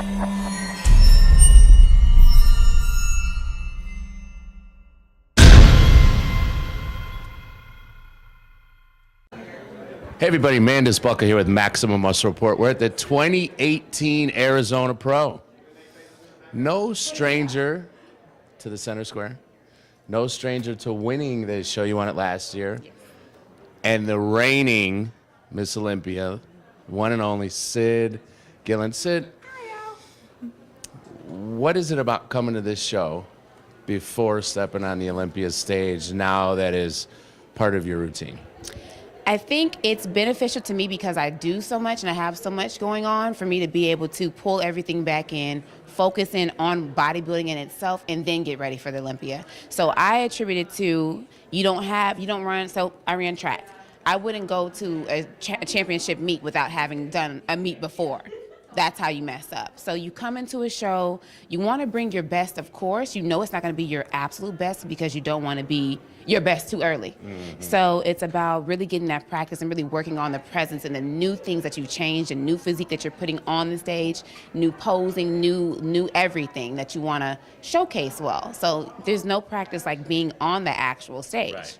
Hey everybody, Mandis Bucker here with Maximum Muscle Report. We're at the 2018 Arizona Pro. No stranger to the center square. No stranger to winning the show. You won it last year. Yes. And the reigning Miss Olympia, one and only Cyd Gillon. Cyd, what is it about coming to this show before stepping on the Olympia stage now that is part of your routine? I think it's beneficial to me because I do so much and I have so much going on for me to be able to pull everything back in, focus in on bodybuilding in itself, and then get ready for the Olympia. So I attribute it to you don't run, so I ran track. I wouldn't go to a championship meet without having done a meet before. That's how you mess up. So you come into a show, you want to bring your best, of course. You know it's not going to be your absolute best because you don't want to be your best too early. Mm-hmm. So it's about really getting that practice and really working on the presence and the new things that you've changed and new physique that you're putting on the stage, new posing, new everything that you want to showcase well. So there's no practice like being on the actual stage. Right.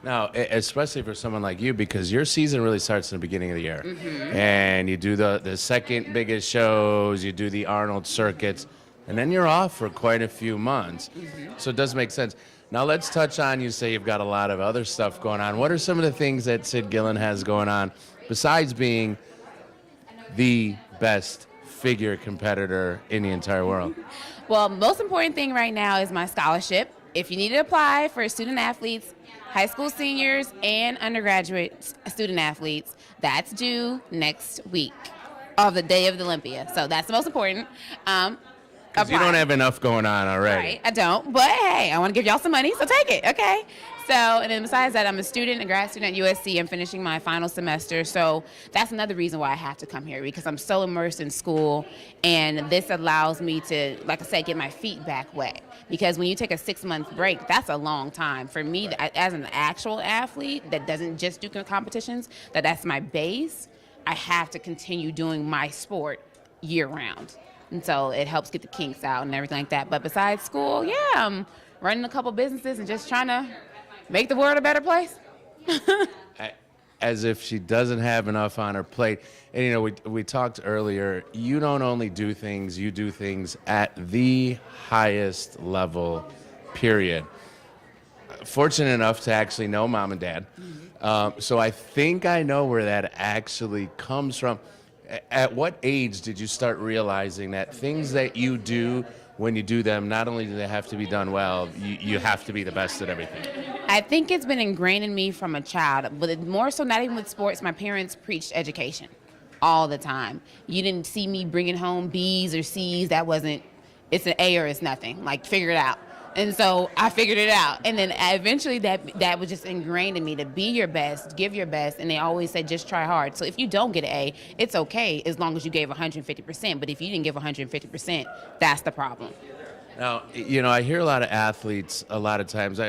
Now, especially for someone like you, because your season really starts in the beginning of the year. Mm-hmm. And you do the second biggest shows, you do the Arnold circuits, and then you're off for quite a few months. Mm-hmm. So it does make sense. Now let's touch on, you say you've got a lot of other stuff going on. What are some of the things that Cyd Gillon has going on besides being the best figure competitor in the entire world? Well, most important thing right now is my scholarship. If you need to apply for student athletes, high school seniors, and undergraduate student athletes, that's due next week of the day of the Olympia. So that's the most important. Because you don't have enough going on already. Right, I don't. But hey, I want to give y'all some money, so take it, okay? So, and then besides that, I'm a student, a grad student at USC. I'm finishing my final semester. So that's another reason why I have to come here, because I'm so immersed in school. And this allows me to, like I said, get my feet back wet. Because when you take a 6-month break, that's a long time. For me, right, as an actual athlete that doesn't just do competitions, that's my base, I have to continue doing my sport year round. And so it helps get the kinks out and everything like that. But besides school, yeah, I'm running a couple businesses and just trying to make the world a better place. As if she doesn't have enough on her plate. And, you know, we talked earlier, you don't only do things, you do things at the highest level, period. Fortunate enough to actually know mom and dad. Mm-hmm. So I think I know where that actually comes from. At what age did you start realizing that things that you do, when you do them, not only do they have to be done well, you have to be the best at everything? I think it's been ingrained in me from a child, but more so not even with sports. My parents preached education all the time. You didn't see me bringing home B's or C's. That wasn't, it's an A or it's nothing. Like, figure it out. And so I figured it out. And then eventually that was just ingrained in me, to be your best, give your best. And they always said, just try hard. So if you don't get an A, it's okay as long as you gave 150%. But if you didn't give 150%, that's the problem. Now, you know, I hear a lot of athletes a lot of times.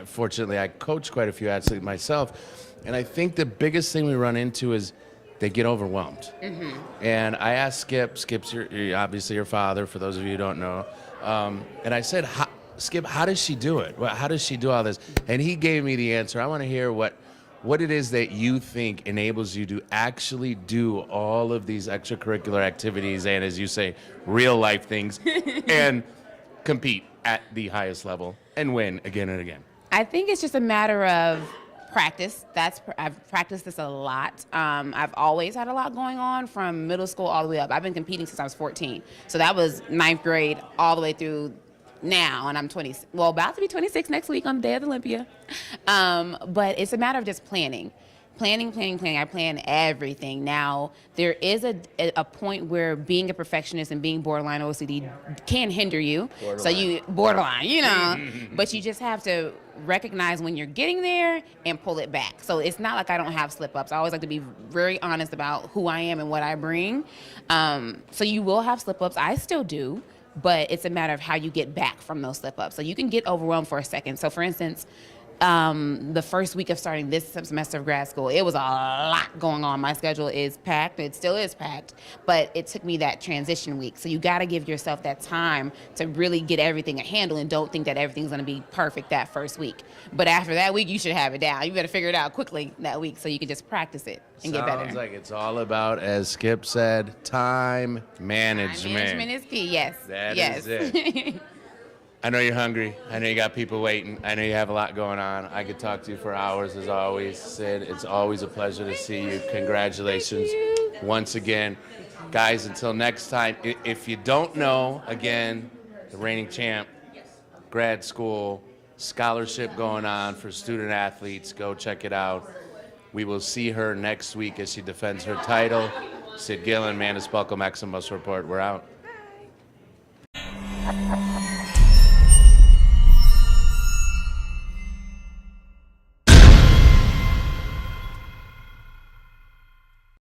Fortunately, I coach quite a few athletes myself. And I think the biggest thing we run into is they get overwhelmed. Mm-hmm. And I asked Skip's obviously your father, for those of you who don't know. And I said, Skip, how does she do it? How does she do all this? And he gave me the answer. I want to hear what it is that you think enables you to actually do all of these extracurricular activities and, as you say, real life things and compete at the highest level and win again and again. I think it's just a matter of practice. I've practiced this a lot. I've always had a lot going on from middle school all the way up. I've been competing since I was 14. So that was 9th grade all the way through now, and I'm about to be 26 next week on the day of the Olympia. But it's a matter of just planning. Planning. I plan everything. Now, there is a point where being a perfectionist and being borderline OCD can hinder you. Borderline, you know. But you just have to recognize when you're getting there and pull it back. So it's not like I don't have slip-ups. I always like to be very honest about who I am and what I bring. So you will have slip-ups. I still do. But it's a matter of how you get back from those slip-ups. So you can get overwhelmed for a second. So, for instance, the first week of starting this semester of grad school, it was a lot going on. My schedule is packed. It still is packed, but it took me that transition week. So you got to give yourself that time to really get everything a handle, and don't think that everything's going to be perfect that first week. But after that week, you should have it down. You better figure it out quickly that week so you can just practice it and get better. Sounds like it's all about, as Skip said, time management. Time management is key, yes. That yes. is it. I know you're hungry. I know you got people waiting. I know you have a lot going on. I could talk to you for hours, as always. Cyd, it's always a pleasure to see you. Congratulations once again. Guys, until next time, if you don't know, again, the reigning champ, grad school, scholarship going on for student athletes. Go check it out. We will see her next week as she defends her title. Cyd Gillon, Mandus Buckle, Maxim Muscle Report. We're out.